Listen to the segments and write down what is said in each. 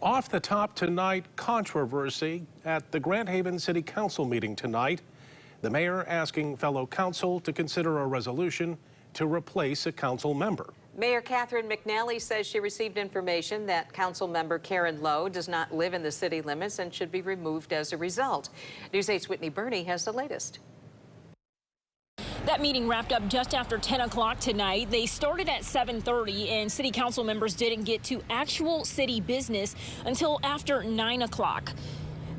Off the top tonight, controversy at the Grand Haven City Council meeting tonight. The mayor asking fellow council to consider a resolution to replace a council member. Mayor Catherine McNally says she received information that council member Karen Lowe does not live in the city limits and should be removed as a result. News 8's Whitney Burney has the latest. That meeting wrapped up just after 10 o'clock tonight. They started at 7:30 and city council members didn't get to actual city business until after 9 o'clock.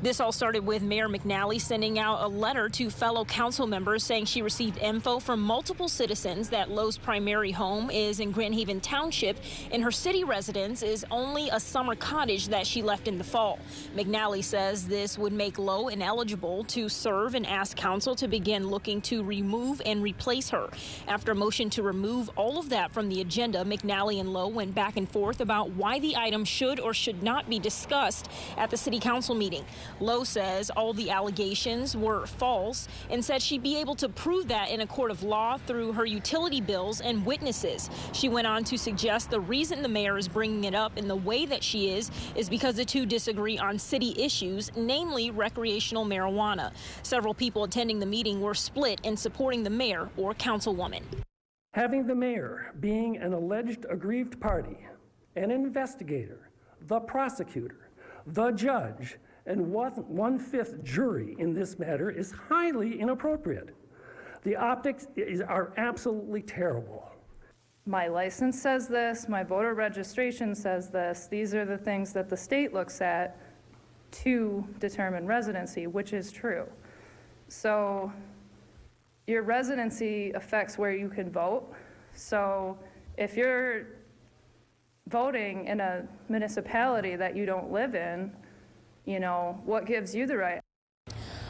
This all started with Mayor McNally sending out a letter to fellow council members saying she received info from multiple citizens that Lowe's primary home is in Grand Haven Township and her city residence is only a summer cottage that she left in the fall. McNally says this would make Lowe ineligible to serve and asked council to begin looking to remove and replace her. After a motion to remove all of that from the agenda, McNally and Lowe went back and forth about why the item should or should not be discussed at the city council meeting. Lowe says all the allegations were false and said she'd be able to prove that in a court of law through her utility bills and witnesses. She went on to suggest the reason the mayor is bringing it up in the way that she is because the two disagree on city issues, namely recreational marijuana. Several people attending the meeting were split in supporting the mayor or councilwoman. Having the mayor being an alleged aggrieved party, an investigator, the prosecutor, the judge, and one-fifth jury in this matter is highly inappropriate. The optics are absolutely terrible. My license says this, my voter registration says this. These are the things that the state looks at to determine residency, which is true. So your residency affects where you can vote. So if you're voting in a municipality that you don't live in, you know, what gives you the right?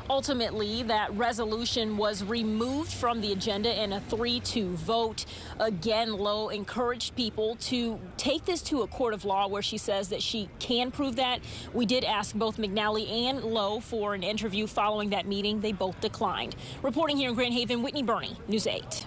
Ultimately, that resolution was removed from the agenda in a 3-2 vote. Again, Lowe encouraged people to take this to a court of law where she says that she can prove that. We did ask both McNally and Lowe for an interview following that meeting. They both declined. Reporting here in Grand Haven, Whitney Burney, News 8.